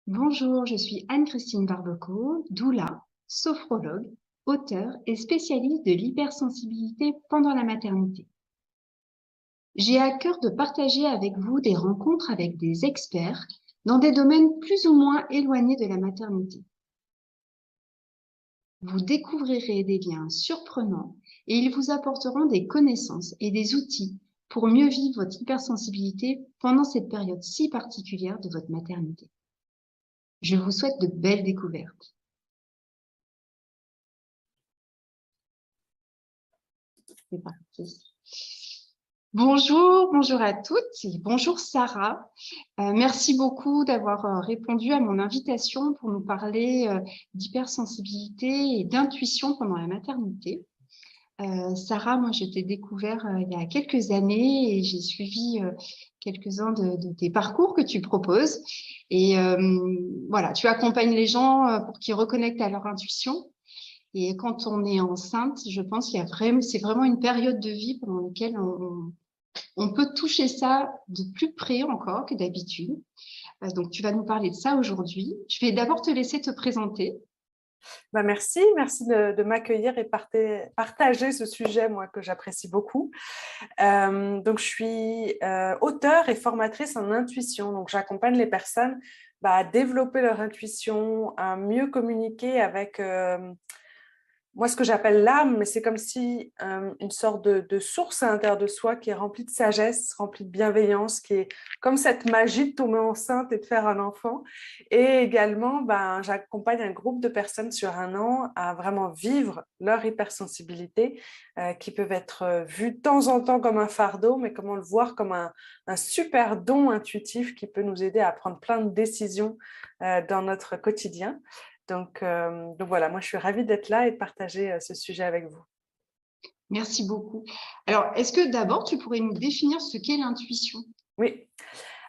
Bonjour, je suis Anne-Christine Barbeco, doula, sophrologue, auteure et spécialiste de l'hypersensibilité pendant la maternité. J'ai à cœur de partager avec vous des rencontres avec des experts dans des domaines plus ou moins éloignés de la maternité. Vous découvrirez des liens surprenants et ils vous apporteront des connaissances et des outils pour mieux vivre votre hypersensibilité pendant cette période si particulière de votre maternité. Je vous souhaite de belles découvertes. C'est parti. Bonjour à toutes et bonjour Sarah. Merci beaucoup d'avoir répondu à mon invitation pour nous parler d'hypersensibilité et d'intuition pendant la maternité. Sarah, moi je t'ai découvert il y a quelques années et j'ai suivi quelques-uns de tes parcours que tu proposes. Et voilà, tu accompagnes les gens pour qu'ils reconnectent à leur intuition. Et quand on est enceinte, je pense qu'il y a vraiment, c'est vraiment une période de vie pendant laquelle on peut toucher ça de plus près encore que d'habitude. Donc, tu vas nous parler de ça aujourd'hui. Je vais d'abord te laisser te présenter. Merci de m'accueillir et partager ce sujet, moi, que j'apprécie beaucoup. Donc, je suis auteure et formatrice en intuition. Donc, j'accompagne les personnes à développer leur intuition, à mieux communiquer avec moi, ce que j'appelle l'âme, mais c'est comme si une sorte de source à l'intérieur de soi qui est remplie de sagesse, remplie de bienveillance, qui est comme cette magie de tomber enceinte et de faire un enfant. Et également, j'accompagne un groupe de personnes sur 1 an à vraiment vivre leur hypersensibilité, qui peuvent être vues de temps en temps comme un fardeau, mais comment le voir comme un super don intuitif qui peut nous aider à prendre plein de décisions dans notre quotidien. Donc voilà, moi je suis ravie d'être là et de partager ce sujet avec vous. Merci beaucoup. Alors, est-ce que d'abord, tu pourrais nous définir ce qu'est l'intuition? Oui,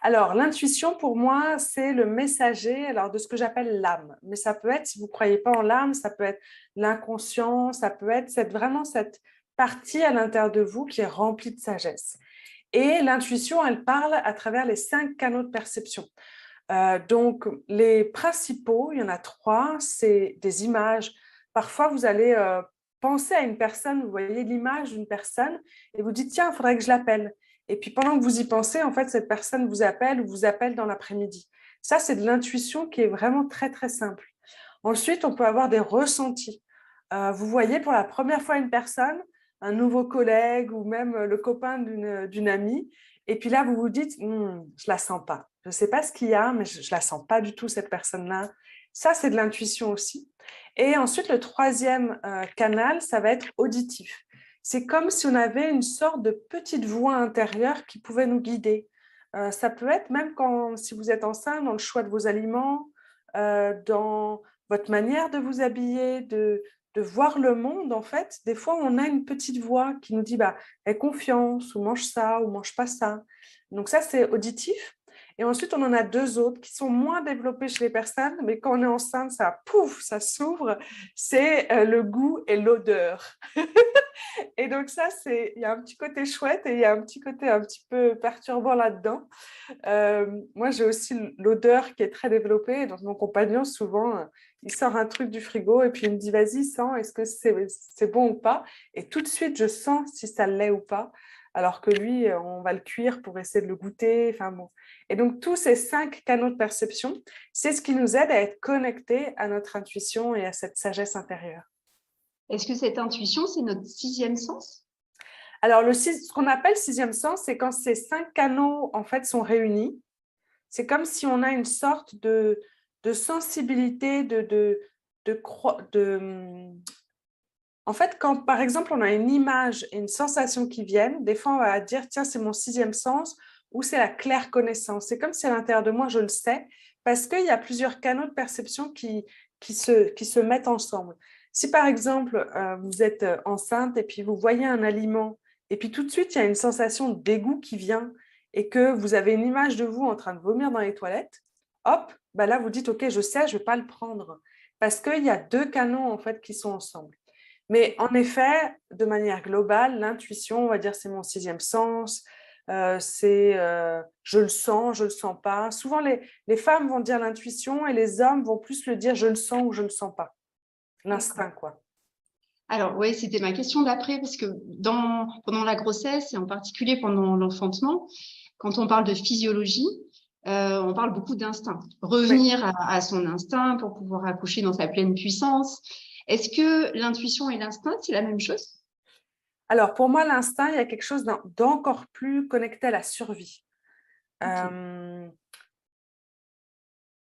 alors l'intuition pour moi, c'est le messager de ce que j'appelle l'âme. Mais ça peut être, si vous ne croyez pas en l'âme, ça peut être l'inconscient, ça peut être vraiment cette partie à l'intérieur de vous qui est remplie de sagesse. Et l'intuition, elle parle à travers les 5 canaux de perception. Donc, les principaux, il y en a 3, c'est des images. Parfois, vous allez penser à une personne, vous voyez l'image d'une personne et vous dites, tiens, il faudrait que je l'appelle. Et puis, pendant que vous y pensez, en fait, cette personne vous appelle ou vous appelle dans l'après-midi. Ça, c'est de l'intuition qui est vraiment très, très simple. Ensuite, on peut avoir des ressentis. Vous voyez pour la première fois une personne, un nouveau collègue ou même le copain d'une amie, et puis là, vous vous dites, je ne la sens pas. Je ne sais pas ce qu'il y a, mais je ne la sens pas du tout, cette personne-là. Ça, c'est de l'intuition aussi. Et ensuite, le troisième canal, ça va être auditif. C'est comme si on avait une sorte de petite voix intérieure qui pouvait nous guider. Ça peut être même si vous êtes enceinte, dans le choix de vos aliments, dans votre manière de vous habiller, de voir le monde, en fait. Des fois, on a une petite voix qui nous dit aie confiance, ou mange ça, ou mange pas ça. Donc ça, c'est auditif. Et ensuite, on en a 2 autres qui sont moins développés chez les personnes, mais quand on est enceinte, ça pouf, ça s'ouvre. C'est le goût et l'odeur. Et donc ça, il y a un petit côté chouette et il y a un petit côté un petit peu perturbant là-dedans. Moi, j'ai aussi l'odeur qui est très développée. Donc, mon compagnon, souvent, il sort un truc du frigo et puis il me dit, vas-y, sens, est-ce que c'est bon ou pas? Et tout de suite, je sens si ça l'est ou pas. Alors que lui, on va le cuire pour essayer de le goûter. Enfin bon. Et donc, tous ces 5 canaux de perception, c'est ce qui nous aide à être connectés à notre intuition et à cette sagesse intérieure. Est-ce que cette intuition, c'est notre 6e sens? Alors, ce qu'on appelle 6e sens, c'est quand ces 5 canaux, en fait, sont réunis. C'est comme si on a une sorte de sensibilité, en fait, quand, par exemple, on a une image et une sensation qui viennent, des fois, on va dire, tiens, c'est mon 6e sens ou c'est la claire connaissance. C'est comme si à l'intérieur de moi, je le sais, parce qu'il y a plusieurs canaux de perception qui se mettent ensemble. Si, par exemple, vous êtes enceinte et puis vous voyez un aliment, et puis tout de suite, il y a une sensation de dégoût qui vient et que vous avez une image de vous en train de vomir dans les toilettes, hop, là, vous dites, OK, je sais, je ne vais pas le prendre. Parce qu'il y a 2 canaux, en fait, qui sont ensemble. Mais en effet, de manière globale, l'intuition, on va dire, c'est mon 6e sens. je le sens pas. Souvent, les femmes vont dire l'intuition et les hommes vont plus le dire je le sens ou je le sens pas. L'instinct, quoi. Alors, oui, c'était ma question d'après, parce que pendant la grossesse et en particulier pendant l'enfantement, quand on parle de physiologie, on parle beaucoup d'instinct. Oui. Revenir à son instinct pour pouvoir accoucher dans sa pleine puissance. Est-ce que l'intuition et l'instinct, c'est la même chose? Alors, pour moi, l'instinct, il y a quelque chose d'encore plus connecté à la survie. Ok.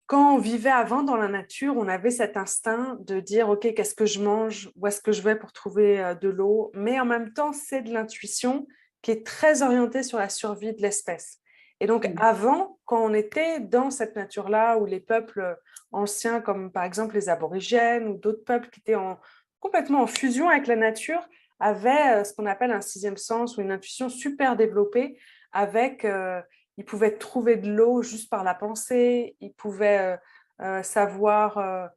Quand on vivait avant dans la nature, on avait cet instinct de dire, OK, qu'est-ce que je mange? Où est-ce que je vais pour trouver de l'eau? Mais en même temps, c'est de l'intuition qui est très orientée sur la survie de l'espèce. Et donc, Mm. avant, quand on était dans cette nature-là, où les peuples anciens, comme par exemple les aborigènes ou d'autres peuples qui étaient complètement en fusion avec la nature, avaient ce qu'on appelle un sixième sens ou une intuition super développée avec ils pouvaient trouver de l'eau juste par la pensée, ils pouvaient savoir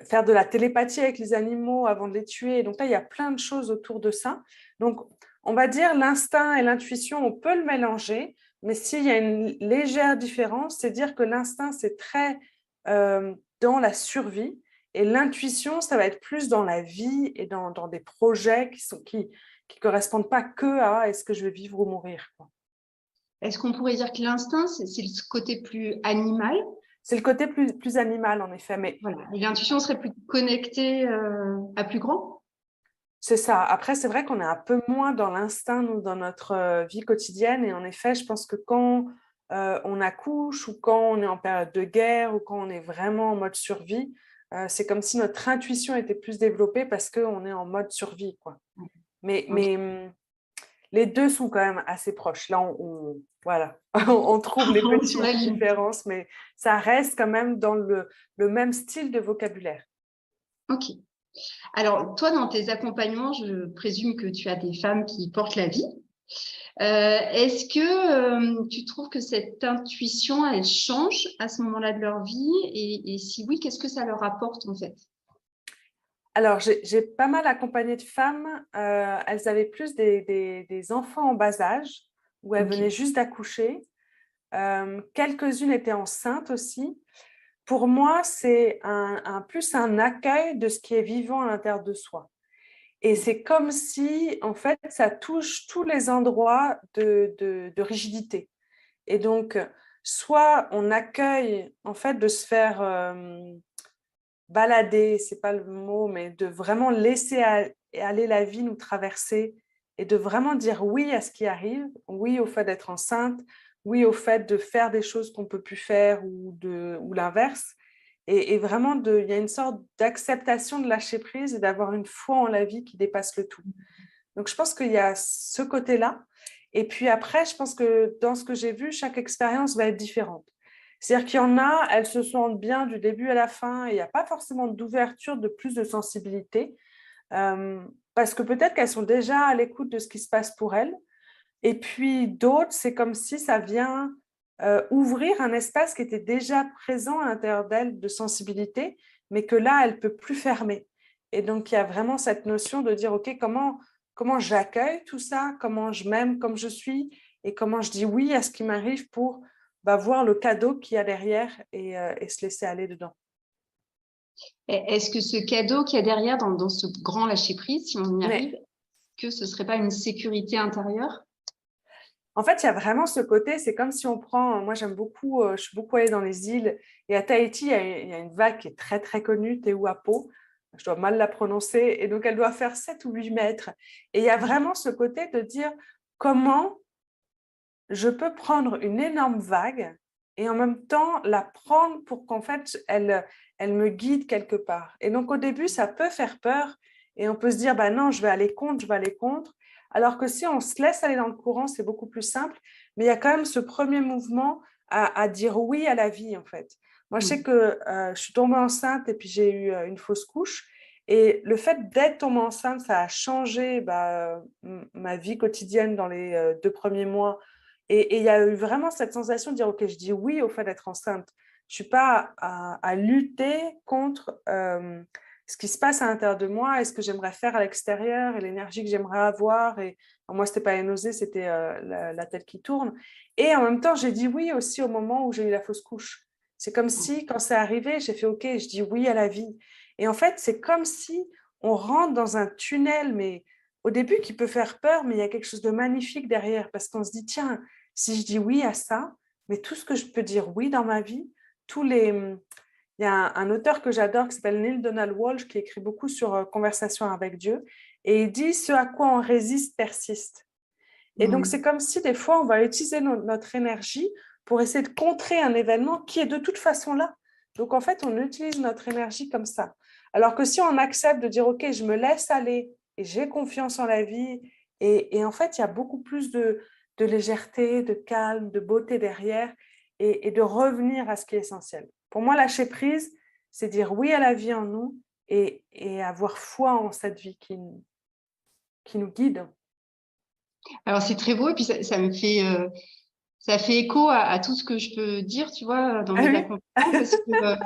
faire de la télépathie avec les animaux avant de les tuer. Donc là, il y a plein de choses autour de ça. Donc, on va dire l'instinct et l'intuition, on peut le mélanger, mais s'il y a une légère différence, c'est dire que l'instinct, c'est très dans la survie et l'intuition, ça va être plus dans la vie et dans des projets qui correspondent pas que à est-ce que je vais vivre ou mourir, quoi. Est-ce qu'on pourrait dire que l'instinct, c'est le côté plus animal? C'est le côté plus animal, en effet, mais Voilà. Et l'intuition serait plus connectée à plus grand? c'est ça. Après, c'est vrai qu'on est un peu moins dans l'instinct, nous, dans notre vie quotidienne. Et en effet, je pense que quand on accouche ou quand on est en période de guerre ou quand on est vraiment en mode survie, c'est comme si notre intuition était plus développée parce qu'on est en mode survie, quoi. Mais, Ok. les deux sont quand même assez proches. Là, voilà, on trouve les Sur la petites limite. différences, mais ça reste quand même dans le même style de vocabulaire. Ok. Alors, toi, dans tes accompagnements, je présume que tu as des femmes qui portent la vie. Est-ce que tu trouves que cette intuition, elle change à ce moment-là de leur vie? Et si oui, qu'est-ce que ça leur apporte en fait? Alors, j'ai pas mal accompagné de femmes. Elles avaient plus des enfants en bas âge, où elles Ok. venaient juste d'accoucher. Quelques-unes étaient enceintes aussi. Pour moi, c'est plus un accueil de ce qui est vivant à l'intérieur de soi. Et c'est comme si, en fait, ça touche tous les endroits de rigidité. Et donc, soit on accueille, en fait, de se faire balader, c'est pas le mot, mais de vraiment laisser aller la vie nous traverser et de vraiment dire oui à ce qui arrive, oui au fait d'être enceinte, oui au fait de faire des choses qu'on peut plus faire ou l'inverse. Et vraiment, il y a une sorte d'acceptation de lâcher prise et d'avoir une foi en la vie qui dépasse le tout. Donc, je pense qu'il y a ce côté-là. Et puis après, je pense que dans ce que j'ai vu, chaque expérience va être différente. C'est-à-dire qu'il y en a, elles se sentent bien du début à la fin et il n'y a pas forcément d'ouverture, de plus de sensibilité, parce que peut-être qu'elles sont déjà à l'écoute de ce qui se passe pour elles. Et puis d'autres, c'est comme si ça vient ouvrir un espace qui était déjà présent à l'intérieur d'elles de sensibilité, mais que là, elle ne peut plus fermer. Et donc, il y a vraiment cette notion de dire, OK, comment j'accueille tout ça, comment je m'aime comme je suis, et comment je dis oui à ce qui m'arrive pour voir le cadeau qu'il y a derrière et se laisser aller dedans. Est-ce que ce cadeau qu'il y a derrière dans ce grand lâcher-prise, si on y arrive, Mais que ce serait pas une sécurité intérieure? en fait, il y a vraiment ce côté, c'est comme si on prend, moi j'aime beaucoup, je suis beaucoup allée dans les îles, et à Tahiti, il y a une vague qui est très très connue, Tehuapo, je dois mal la prononcer, et donc elle doit faire 7 ou 8 mètres. Et il y a vraiment ce côté de dire comment je peux prendre une énorme vague et en même temps la prendre pour qu'en fait elle me guide quelque part. Et donc au début, ça peut faire peur et on peut se dire, bah non, je vais aller contre, je vais aller contre. Alors que si on se laisse aller dans le courant, c'est beaucoup plus simple. Mais il y a quand même ce premier mouvement à dire oui à la vie en fait. Moi, je sais Mm. que je suis tombée enceinte et puis j'ai eu une fausse couche. Et le fait d'être tombée enceinte, ça a changé ma vie quotidienne dans les 2 premiers mois et il y a eu vraiment cette sensation de dire, OK, je dis oui au fait d'être enceinte. Je ne suis pas à lutter contre ce qui se passe à l'intérieur de moi et ce que j'aimerais faire à l'extérieur et l'énergie que j'aimerais avoir. Et moi, ce n'était pas les nausées, c'était la tête qui tourne. Et en même temps, j'ai dit oui aussi au moment où j'ai eu la fausse couche. C'est comme si, quand c'est arrivé, j'ai fait OK, je dis oui à la vie. Et en fait, c'est comme si on rentre dans un tunnel, mais au début qui peut faire peur, mais il y a quelque chose de magnifique derrière parce qu'on se dit, tiens, si je dis oui à ça, mais tout ce que je peux dire oui dans ma vie, tous les... Il y a un auteur que j'adore qui s'appelle Neil Donald Walsh qui écrit beaucoup sur Conversation avec Dieu et il dit ce à quoi on résiste persiste. Et donc, c'est comme si des fois, on va utiliser notre énergie pour essayer de contrer un événement qui est de toute façon là. Donc, en fait, on utilise notre énergie comme ça. Alors que si on accepte de dire, OK, je me laisse aller et j'ai confiance en la vie, et en fait, il y a beaucoup plus de légèreté, de calme, de beauté derrière et de revenir à ce qui est essentiel. Pour moi, lâcher prise, c'est dire oui à la vie en nous et avoir foi en cette vie qui nous guide. Alors, c'est très beau et puis ça fait écho à tout ce que je peux dire, tu vois, dans Ah mes oui. accompagnements parce que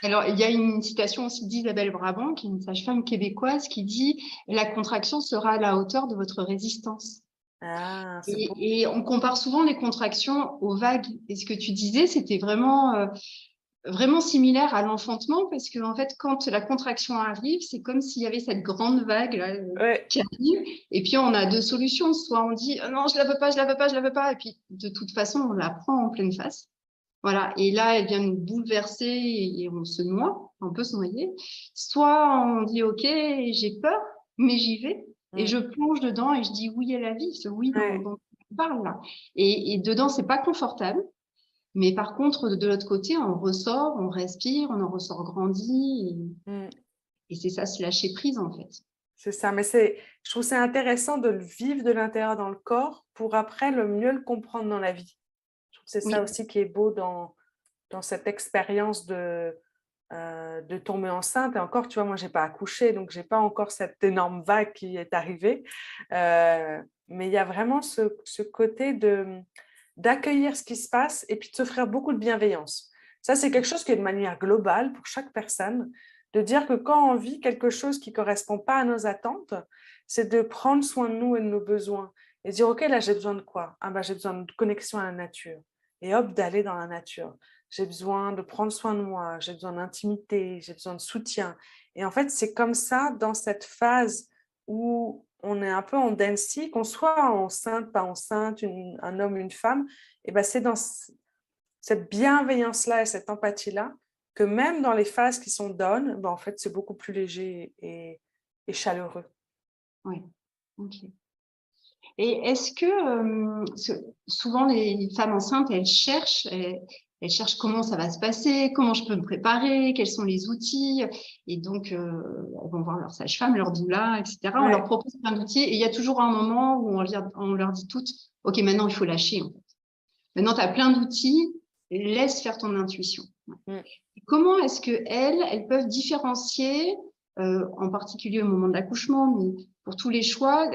alors, il y a une citation aussi d'Isabelle Brabant, qui est une sage-femme québécoise, qui dit: «La contraction sera à la hauteur de votre résistance». Ah, c'est beau. Et on compare souvent les contractions aux vagues. Et ce que tu disais, c'était vraiment similaire à l'enfantement, parce que en fait, quand la contraction arrive, c'est comme s'il y avait cette grande vague là, Ouais. qui arrive. Et puis, on a deux solutions. Soit on dit: «Oh non, je la veux pas, je la veux pas, je la veux pas». Et puis, de toute façon, on la prend en pleine face. Voilà. Et là, elle vient nous bouleverser et on se noie, on peut se noyer. Soit on dit: «OK, j'ai peur, mais j'y vais». Et je plonge dedans et je dis oui à la vie, ce oui Ouais. dont on parle là. Et dedans, c'est pas confortable. Mais par contre, de l'autre côté, on ressort, on respire, on en ressort grandi. Mm. Et c'est ça, se lâcher prise, en fait. C'est ça, mais je trouve c'est intéressant de le vivre de l'intérieur dans le corps pour après le mieux le comprendre dans la vie. Je trouve que c'est ça Oui, aussi qui est beau dans cette expérience de tomber enceinte. Et encore, tu vois, moi, j'ai pas accouché, donc j'ai pas encore cette énorme vague qui est arrivée. Mais il y a vraiment ce côté d'accueillir ce qui se passe et puis de s'offrir beaucoup de bienveillance. Ça, c'est quelque chose qui est de manière globale pour chaque personne, de dire que quand on vit quelque chose qui ne correspond pas à nos attentes, c'est de prendre soin de nous et de nos besoins et dire, OK, là, j'ai besoin de quoi? Ah ben, j'ai besoin de connexion à la nature. Et hop, d'aller dans la nature. J'ai besoin de prendre soin de moi, j'ai besoin d'intimité, j'ai besoin de soutien. Et en fait, c'est comme ça, dans cette phase où on est un peu en dents de scie, qu'on soit enceinte, pas enceinte, un homme, une femme, et ben c'est dans cette bienveillance-là et cette empathie-là que même dans les phases qui sont down, ben en fait, c'est beaucoup plus léger et chaleureux. oui. OK. Et est-ce que souvent les femmes enceintes, elles cherchent comment ça va se passer, comment je peux me préparer, quels sont les outils. Et donc, elles vont voir leur sage-femme, leur doula, etc. On leur Ouais, propose plein d'outils. Et il y a toujours un moment où on leur dit toutes: «OK, maintenant, il faut lâcher, en fait. Maintenant, tu as plein d'outils, laisse faire ton intuition». mm. Comment est-ce qu'elles peuvent différencier, en particulier au moment de l'accouchement, mais pour tous les choix,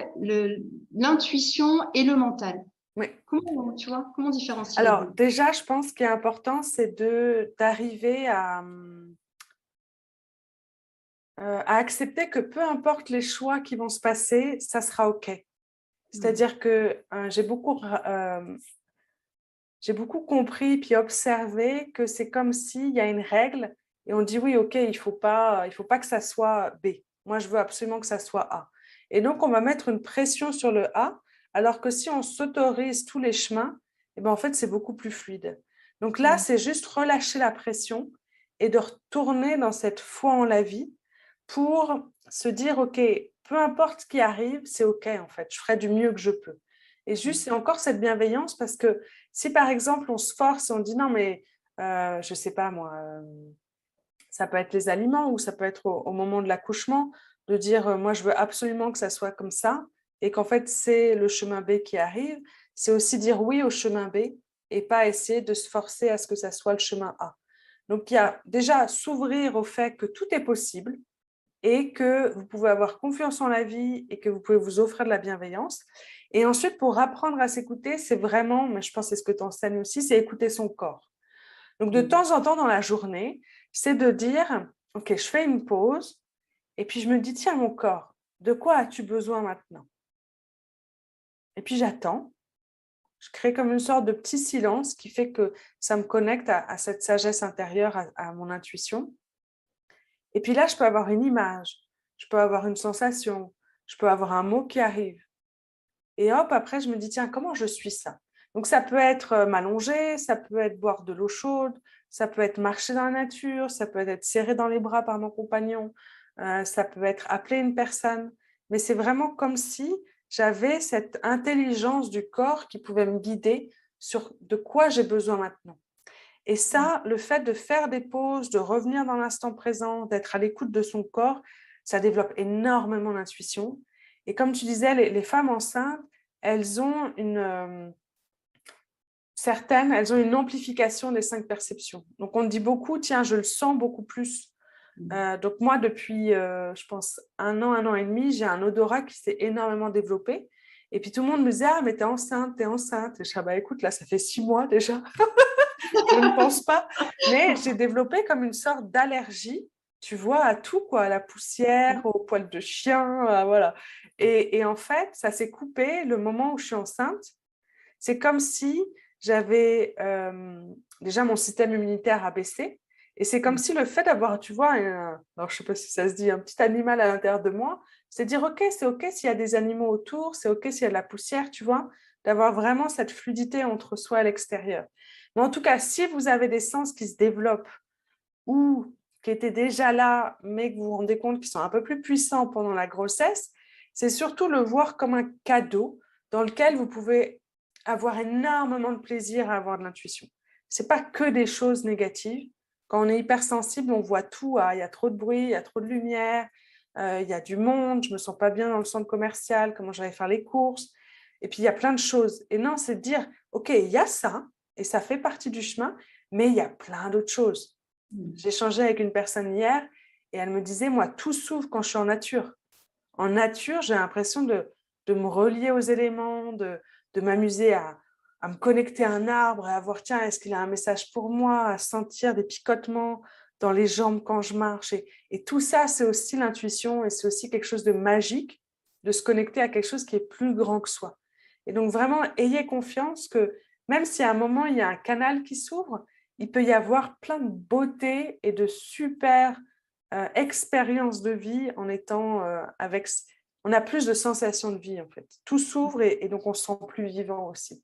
l'intuition et le mental? Ouais. Comment, tu vois, comment différencier les Alors, deux? déjà, je pense qu'il est important, c'est d'arriver à accepter que peu importe les choix qui vont se passer, ça sera OK. Ouais. C'est-à-dire que j'ai beaucoup compris puis observé que c'est comme s'il y a une règle et on dit oui, OK, il faut pas que ça soit B. Moi, je veux absolument que ça soit A. Et donc, on va mettre une pression sur le A, alors que si on s'autorise tous les chemins, eh ben, en fait, c'est beaucoup plus fluide. Donc là, Mm. c'est juste relâcher la pression et de retourner dans cette foi en la vie pour se dire, OK, peu importe ce qui arrive, c'est OK, en fait, je ferai du mieux que je peux. Et juste, c'est encore cette bienveillance parce que si par exemple on se force et on dit non mais je sais pas moi, ça peut être les aliments ou ça peut être au moment de l'accouchement, de dire moi je veux absolument que ça soit comme ça et qu'en fait c'est le chemin B qui arrive, c'est aussi dire oui au chemin B et pas essayer de se forcer à ce que ça soit le chemin A. Donc il y a déjà s'ouvrir au fait que tout est possible et que vous pouvez avoir confiance en la vie et que vous pouvez vous offrir de la bienveillance. Et ensuite, pour apprendre à s'écouter, c'est vraiment, mais je pense que c'est ce que tu enseignes aussi, c'est écouter son corps. Donc, de Mm. temps en temps dans la journée, c'est de dire, OK, je fais une pause Et puis, je me dis, tiens, mon corps, de quoi as-tu besoin maintenant? Et puis, j'attends. Je crée comme une sorte de petit silence qui fait que ça me connecte à cette sagesse intérieure, à mon intuition. Et puis là, je peux avoir une image, je peux avoir une sensation, je peux avoir un mot qui arrive. Et hop, après, je me dis, tiens, comment je suis ça? Donc, ça peut être m'allonger, ça peut être boire de l'eau chaude, ça peut être marcher dans la nature, ça peut être serré dans les bras par mon compagnon, ça peut être appeler une personne. Mais c'est vraiment comme si j'avais cette intelligence du corps qui pouvait me guider sur de quoi j'ai besoin maintenant. Et ça, le fait de faire des pauses, de revenir dans l'instant présent, d'être à l'écoute de son corps, ça développe énormément l'intuition. Et comme tu disais, les femmes enceintes, elles ont certaines, elles ont une amplification des 5 perceptions. Donc, on dit beaucoup, tiens, je le sens beaucoup plus. Donc, moi, depuis, je pense, un an et demi, j'ai un odorat qui s'est énormément développé. Et puis, tout le monde me disait, ah, mais t'es enceinte, t'es enceinte. Et je dis, ah, bah, écoute, là, ça fait 6 mois déjà. Je ne pense pas. Mais j'ai développé comme une sorte d'allergie, tu vois, à tout, quoi, à la poussière, aux poils de chien, voilà. Et en fait, ça s'est coupé le moment où je suis enceinte. C'est comme si j'avais déjà mon système immunitaire a baissé. Et c'est comme si le fait d'avoir, tu vois, alors je ne sais pas si ça se dit, un petit animal à l'intérieur de moi, c'est dire, OK, c'est OK s'il y a des animaux autour, c'est OK s'il y a de la poussière, tu vois, d'avoir vraiment cette fluidité entre soi et l'extérieur. Mais en tout cas, si vous avez des sens qui se développent ou qui étaient déjà là, mais que vous vous rendez compte qu'ils sont un peu plus puissants pendant la grossesse, c'est surtout le voir comme un cadeau dans lequel vous pouvez avoir énormément de plaisir à avoir de l'intuition. Ce n'est pas que des choses négatives. Quand on est hypersensible, on voit tout. Il y a trop de bruit, il y a trop de lumière, il y a du monde, je ne me sens pas bien dans le centre commercial, comment j'allais faire les courses. Et puis, il y a plein de choses. Et non, c'est de dire, OK, il y a ça, et ça fait partie du chemin, mais il y a plein d'autres choses. J'ai échangé avec une personne hier, et elle me disait, moi, tout s'ouvre quand je suis en nature. En nature, j'ai l'impression de me relier aux éléments, de m'amuser à me connecter à un arbre et à voir, tiens, est-ce qu'il a un message pour moi, à sentir des picotements dans les jambes quand je marche. Et tout ça, c'est aussi l'intuition et c'est aussi quelque chose de magique de se connecter à quelque chose qui est plus grand que soi. Et donc, vraiment, ayez confiance que même si à un moment, il y a un canal qui s'ouvre, il peut y avoir plein de beauté et de super expérience de vie en étant avec... On a plus de sensations de vie, en fait. Tout s'ouvre et donc on se sent plus vivant aussi.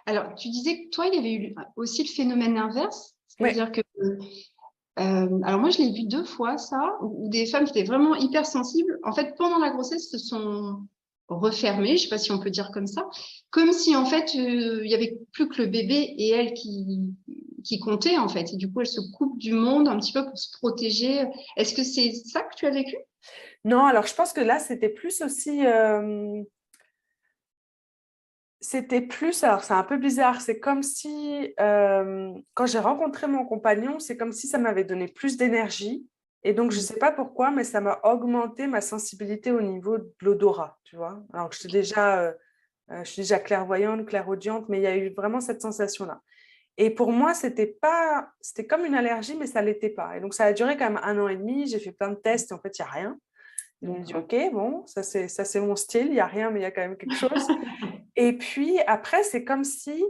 Alors, tu disais que toi, il y avait eu aussi le phénomène inverse, Oui. c'est-à-dire que, alors moi, je l'ai vu 2 fois, ça, où des femmes qui étaient vraiment hypersensibles, en fait, pendant la grossesse, se sont refermées, je ne sais pas si on peut dire comme ça, comme si, en fait, il n'y avait plus que le bébé et elle qui comptaient, en fait. Et du coup, elles se coupent du monde un petit peu pour se protéger. Est-ce que c'est ça que tu as vécu? Non, alors je pense que là, c'était plus aussi... c'était plus, alors c'est un peu bizarre, c'est comme si, quand j'ai rencontré mon compagnon, c'est comme si ça m'avait donné plus d'énergie. Et donc, je ne sais pas pourquoi, mais ça m'a augmenté ma sensibilité au niveau de l'odorat, tu vois. Alors que je suis déjà clairvoyante, clairaudiente, mais il y a eu vraiment cette sensation-là. Et pour moi, c'était comme une allergie, mais ça ne l'était pas. Et donc, ça a duré quand même un an et demi. J'ai fait plein de tests et en fait, il n'y a rien. Je me dis, OK, bon, ça c'est mon style, il n'y a rien, mais il y a quand même quelque chose. Et puis après, c'est comme si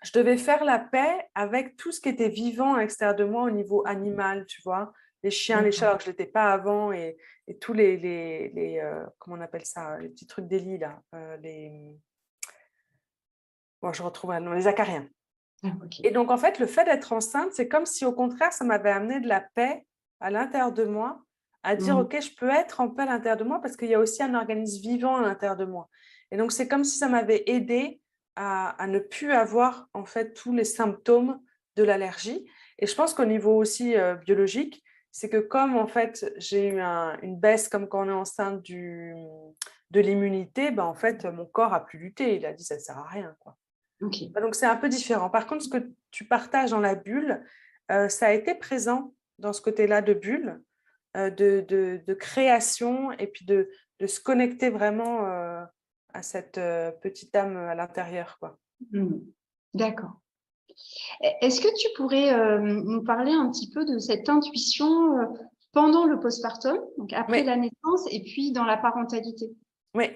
je devais faire la paix avec tout ce qui était vivant à l'extérieur de moi au niveau animal, tu vois. Les chiens, les chats, alors que je ne l'étais pas avant, et tous comment on appelle ça, les petits trucs des lits, là, bon, je retrouve un nom, les acariens. Ah, ok. Et donc, en fait, le fait d'être enceinte, c'est comme si, au contraire, ça m'avait amené de la paix à l'intérieur de moi, à dire, OK, je peux être en paix à l'intérieur de moi parce qu'il y a aussi un organisme vivant à l'intérieur de moi. Et donc, c'est comme si ça m'avait aidé à ne plus avoir, en fait, tous les symptômes de l'allergie. Et je pense qu'au niveau aussi biologique, c'est que comme, en fait, j'ai eu une baisse, comme quand on est enceinte de l'immunité, ben, en fait, mon corps a plus lutté. Il a dit, ça ne sert à rien, quoi. Ok. Donc, c'est un peu différent. Par contre, ce que tu partages dans la bulle, ça a été présent dans ce côté-là de bulle, de création et puis de se connecter vraiment à cette petite âme à l'intérieur, quoi. D'accord. Est-ce que tu pourrais nous parler un petit peu de cette intuition pendant le postpartum, donc après Oui, la naissance, et puis dans la parentalité. oui.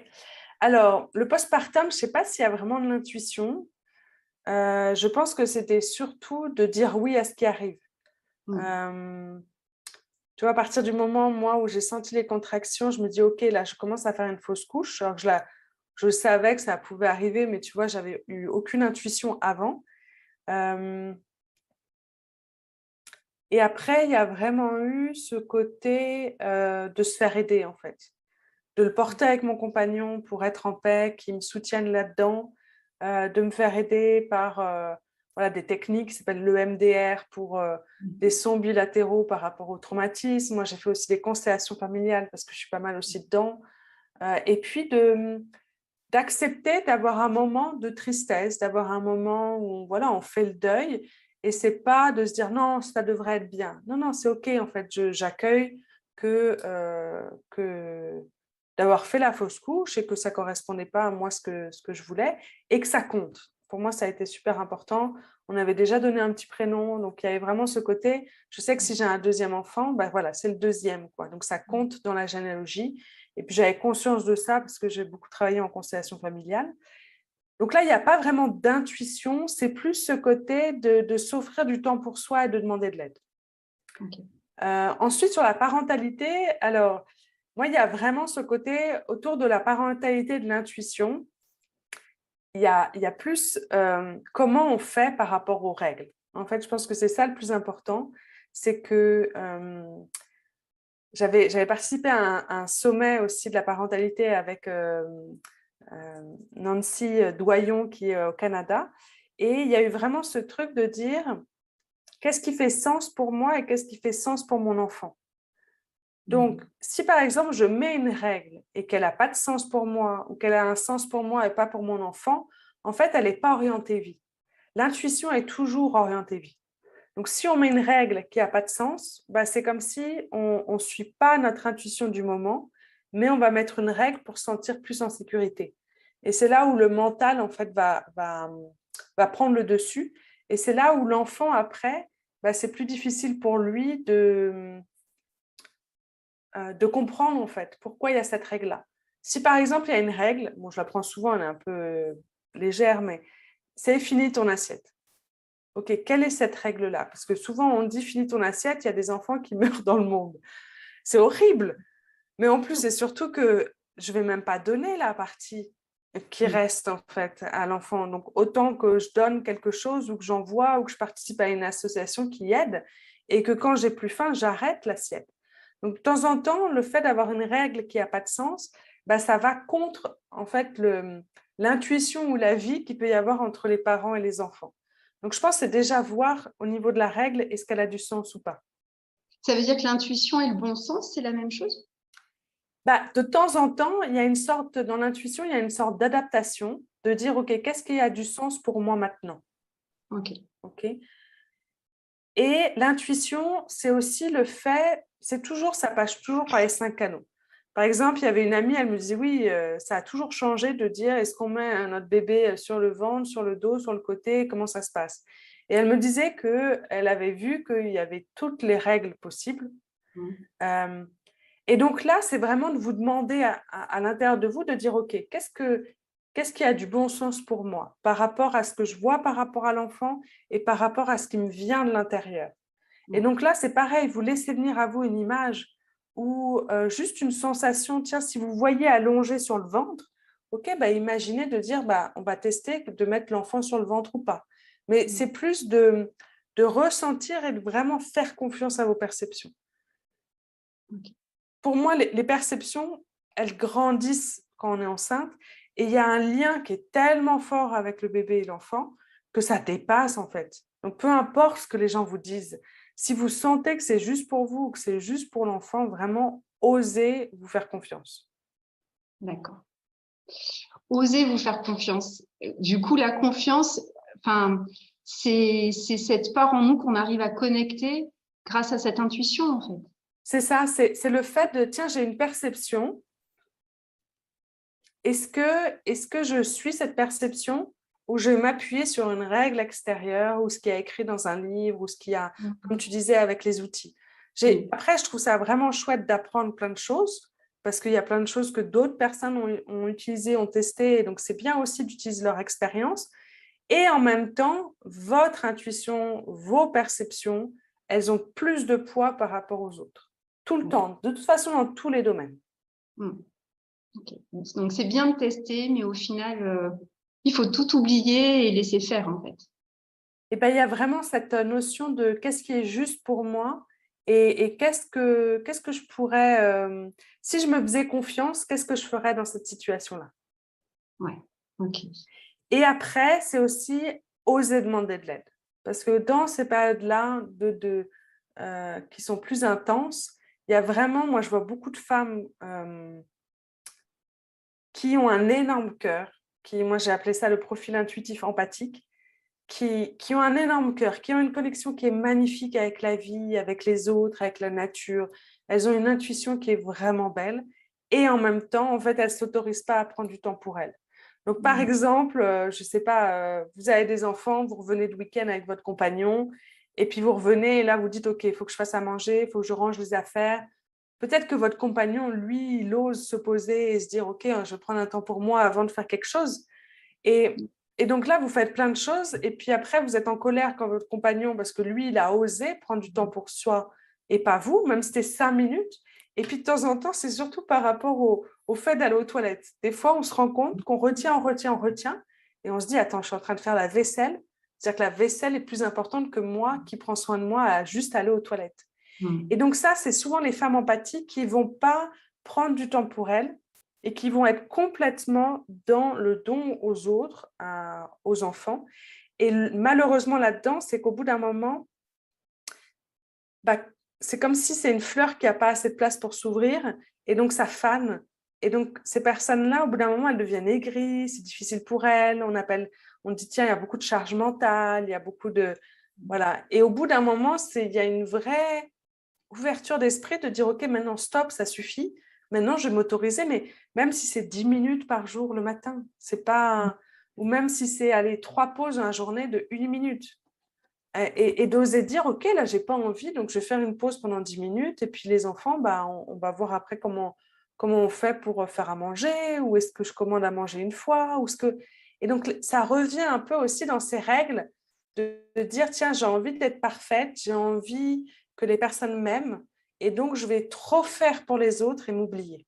Alors, le postpartum, je ne sais pas s'il y a vraiment de l'intuition. Je pense que c'était surtout de dire oui à ce qui arrive. Euh, Tu vois, à partir du moment, moi, où j'ai senti les contractions, je me dis, OK, là, je commence à faire une fausse couche. Alors que je savais que ça pouvait arriver, mais tu vois, j'avais eu aucune intuition avant. Euh, et après, il y a vraiment eu ce côté de se faire aider, en fait. De le porter avec mon compagnon pour être en paix, qu'il me soutienne là-dedans, de me faire aider par voilà, des techniques qui s'appellent l'EMDR pour des sons bilatéraux par rapport au traumatisme. Moi, j'ai fait aussi des constellations familiales parce que je suis pas mal aussi dedans. Et puis d'accepter d'avoir un moment de tristesse, d'avoir un moment où voilà, on fait le deuil. Et c'est pas de se dire non, ça devrait être bien. Non, non, c'est OK en fait. J'accueille que d'avoir fait la fausse couche et que ça correspondait pas à moi ce que je voulais et que ça compte. Pour moi, ça a été super important. On avait déjà donné un petit prénom, donc il y avait vraiment ce côté. Je sais que si j'ai un deuxième enfant, ben voilà, c'est le deuxième, quoi. Donc ça compte dans la généalogie. Et puis j'avais conscience de ça parce que j'ai beaucoup travaillé en constellation familiale. Donc là, il n'y a pas vraiment d'intuition, c'est plus ce côté de s'offrir du temps pour soi et de demander de l'aide. Okay. Ensuite, sur la parentalité, alors, moi, il y a vraiment ce côté autour de la parentalité et de l'intuition. Il y a plus comment on fait par rapport aux règles. En fait, je pense que c'est ça le plus important. C'est que j'avais participé à un sommet aussi de la parentalité avec Nancy Doyon qui est au Canada. Et il y a eu vraiment ce truc de dire qu'est-ce qui fait sens pour moi et qu'est-ce qui fait sens pour mon enfant. Donc, si par exemple, je mets une règle et qu'elle n'a pas de sens pour moi ou qu'elle a un sens pour moi et pas pour mon enfant, en fait, elle n'est pas orientée vie. L'intuition est toujours orientée vie. Donc, si on met une règle qui n'a pas de sens, bah, c'est comme si on ne suit pas notre intuition du moment, mais on va mettre une règle pour se sentir plus en sécurité. Et c'est là où le mental, en fait, va prendre le dessus. Et c'est là où l'enfant, après, bah, c'est plus difficile pour lui de comprendre, en fait, pourquoi il y a cette règle-là. Si, par exemple, il y a une règle, bon, je la prends souvent, elle est un peu légère, mais c'est finis ton assiette. OK, quelle est cette règle-là? Parce que souvent, on dit finis ton assiette, il y a des enfants qui meurent dans le monde. C'est horrible. Mais en plus, c'est surtout que je ne vais même pas donner la partie qui reste en fait à l'enfant. Donc, autant que je donne quelque chose ou que j'envoie ou que je participe à une association qui aide et que quand j'ai plus faim, j'arrête l'assiette. Donc, de temps en temps, le fait d'avoir une règle qui n'a pas de sens, bah, ça va contre en fait l'intuition ou la vie qu'il peut y avoir entre les parents et les enfants. Donc, je pense que c'est déjà voir au niveau de la règle, est-ce qu'elle a du sens ou pas. Ça veut dire que l'intuition et le bon sens, c'est la même chose? Bah, de temps en temps, il y a une sorte, dans l'intuition, il y a une sorte d'adaptation, de dire, OK, qu'est-ce qui a du sens pour moi maintenant? OK. OK. Et l'intuition, c'est aussi le fait, c'est toujours, ça passe toujours par les 5 canaux. Par exemple, il y avait une amie, elle me disait, oui, ça a toujours changé de dire, est-ce qu'on met notre bébé sur le ventre, sur le dos, sur le côté, comment ça se passe? Et elle me disait qu'elle avait vu qu'il y avait toutes les règles possibles. Euh, et donc là, c'est vraiment de vous demander à l'intérieur de vous de dire, OK, qu'est-ce qui a du bon sens pour moi par rapport à ce que je vois par rapport à l'enfant et par rapport à ce qui me vient de l'intérieur. Et donc là, c'est pareil, vous laissez venir à vous une image ou juste une sensation, tiens, si vous voyez allongé sur le ventre, OK, bah, imaginez de dire, bah, on va tester de mettre l'enfant sur le ventre ou pas. Mais c'est plus de ressentir et de vraiment faire confiance à vos perceptions. Pour moi, les perceptions, elles grandissent quand on est enceinte et il y a un lien qui est tellement fort avec le bébé et l'enfant que ça dépasse en fait. Donc, peu importe ce que les gens vous disent, si vous sentez que c'est juste pour vous ou que c'est juste pour l'enfant, vraiment, osez vous faire confiance. D'accord. Osez vous faire confiance. Du coup, la confiance, enfin, c'est cette part en nous qu'on arrive à connecter grâce à cette intuition, en fait. C'est ça, c'est le fait de, tiens, j'ai une perception. Est-ce que je suis cette perception ou je vais m'appuyer sur une règle extérieure ou ce qui est écrit dans un livre ou ce qu'il y a, comme tu disais, avec les outils. Après, je trouve ça vraiment chouette d'apprendre plein de choses parce qu'il y a plein de choses que d'autres personnes ont utilisées, ont testées. Donc, c'est bien aussi d'utiliser leur expérience. Et en même temps, votre intuition, vos perceptions, elles ont plus de poids par rapport aux autres. Tout le temps, de toute façon, dans tous les domaines. Okay. Donc, c'est bien de tester, mais au final, il faut tout oublier et laisser faire, en fait. Et ben, il y a vraiment cette notion de qu'est-ce qui est juste pour moi et qu'est-ce que je pourrais, si je me faisais confiance, qu'est-ce que je ferais dans cette situation-là. Ouais, ok. Et après, c'est aussi oser demander de l'aide. Parce que dans ces périodes-là qui sont plus intenses, il y a vraiment, moi je vois beaucoup de femmes qui ont un énorme cœur, moi j'ai appelé ça le profil intuitif empathique, qui ont un énorme cœur, qui ont une connexion qui est magnifique avec la vie, avec les autres, avec la nature. Elles ont une intuition qui est vraiment belle et en même temps, en fait, elles ne s'autorisent pas à prendre du temps pour elles. Donc, par exemple, je ne sais pas, vous avez des enfants, vous revenez de week-end avec votre compagnon et puis vous revenez et là, vous dites, OK, il faut que je fasse à manger, il faut que je range les affaires. Peut-être que votre compagnon, lui, il ose se poser et se dire, OK, je vais prendre un temps pour moi avant de faire quelque chose. Et donc là, vous faites plein de choses et puis après, vous êtes en colère quand votre compagnon, parce que lui, il a osé prendre du temps pour soi et pas vous, même si c'était 5 minutes. Et puis de temps en temps, c'est surtout par rapport au fait d'aller aux toilettes. Des fois, on se rend compte qu'on retient et on se dit, attends, je suis en train de faire la vaisselle. C'est-à-dire que la vaisselle est plus importante que moi qui prends soin de moi à juste aller aux toilettes. Et donc ça, c'est souvent les femmes empathiques qui ne vont pas prendre du temps pour elles et qui vont être complètement dans le don aux autres, aux enfants. Et malheureusement là-dedans, c'est qu'au bout d'un moment, c'est comme si c'est une fleur qui n'a pas assez de place pour s'ouvrir et donc ça fane. Et donc ces personnes-là, au bout d'un moment, elles deviennent aigries, c'est difficile pour elles. On dit, tiens, il y a beaucoup de charge mentale, il y a beaucoup de... Voilà. Et au bout d'un moment, il y a une vraie ouverture d'esprit de dire, OK, maintenant, stop, ça suffit. Maintenant, je vais m'autoriser, mais même si c'est 10 minutes par jour le matin, c'est pas... Ou même si c'est, allez, 3 pauses dans la journée de 1 minute. Et d'oser dire, OK, là, j'ai pas envie, donc je vais faire une pause pendant 10 minutes. Et puis les enfants, on va voir après comment on fait pour faire à manger, ou est-ce que je commande à manger une fois, ou ce que... Et donc, ça revient un peu aussi dans ces règles de dire, tiens, j'ai envie d'être parfaite, j'ai envie que les personnes m'aiment, et donc je vais trop faire pour les autres et m'oublier.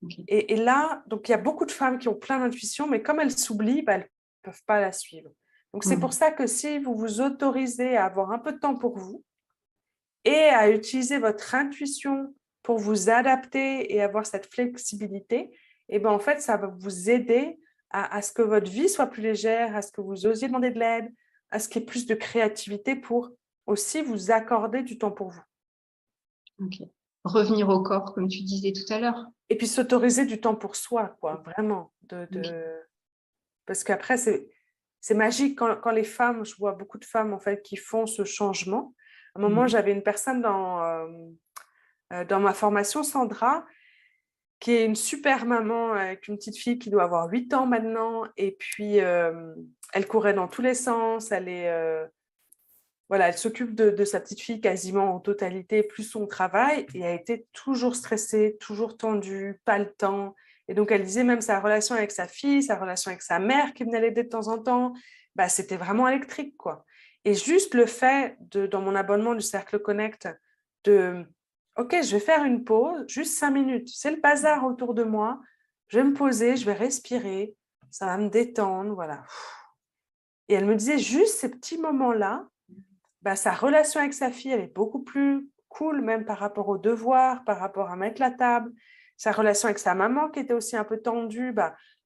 Okay. Et là, donc il y a beaucoup de femmes qui ont plein d'intuition, mais comme elles s'oublient, elles ne peuvent pas la suivre. Donc c'est pour ça que si vous vous autorisez à avoir un peu de temps pour vous et à utiliser votre intuition pour vous adapter et avoir cette flexibilité, et en fait, ça va vous aider à ce que votre vie soit plus légère, à ce que vous osiez demander de l'aide, à ce qu'il y ait plus de créativité pour aussi vous accorder du temps pour vous. Ok. Revenir au corps, comme tu disais tout à l'heure. Et puis s'autoriser du temps pour soi, quoi, vraiment. Okay. Parce qu'après, c'est magique quand les femmes, je vois beaucoup de femmes en fait qui font ce changement. À un moment, j'avais une personne dans ma formation, Sandra, qui est une super maman avec une petite fille qui doit avoir 8 ans maintenant. Et puis, elle courait dans tous les sens. Elle s'occupe de sa petite fille quasiment en totalité, plus son travail. Et elle était toujours stressée, toujours tendue, pas le temps. Et donc, elle disait même sa relation avec sa fille, sa relation avec sa mère qui venait l'aider de temps en temps, c'était vraiment électrique, quoi. Et juste le fait, dans mon abonnement du Cercle Connect, OK, je vais faire une pause, juste 5 minutes. C'est le bazar autour de moi. Je vais me poser, je vais respirer. Ça va me détendre, voilà. Et elle me disait juste ces petits moments-là, sa relation avec sa fille, elle est beaucoup plus cool, même par rapport aux devoirs, par rapport à mettre la table. Sa relation avec sa maman, qui était aussi un peu tendue,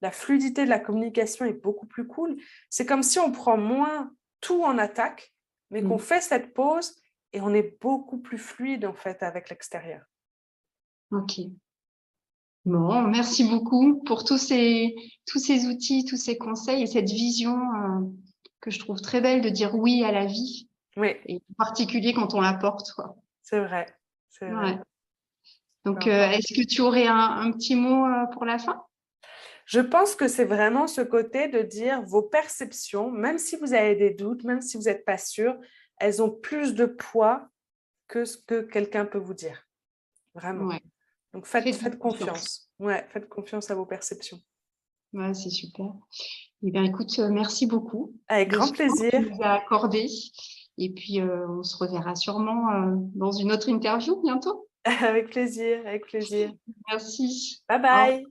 la fluidité de la communication est beaucoup plus cool. C'est comme si on prend moins tout en attaque, mais qu'on fait cette pause et on est beaucoup plus fluide, en fait, avec l'extérieur. Ok. Bon, merci beaucoup pour tous ces outils, tous ces conseils et cette vision que je trouve très belle de dire oui à la vie. Oui. Et en particulier quand on la porte. C'est vrai. C'est vrai. Ouais. Donc, est-ce que tu aurais un petit mot pour la fin? Je pense que c'est vraiment ce côté de dire vos perceptions, même si vous avez des doutes, même si vous n'êtes pas sûr, elles ont plus de poids que ce que quelqu'un peut vous dire. Vraiment. Ouais. Donc, faites Faites-vous confiance. Ouais, faites confiance à vos perceptions. Ouais, c'est super. Eh bien, écoute, merci beaucoup Avec de grand ce temps que tu plaisir. nous as accordé. Et puis, on se reverra sûrement dans une autre interview bientôt. Avec plaisir, avec plaisir. Merci. Bye Au bye.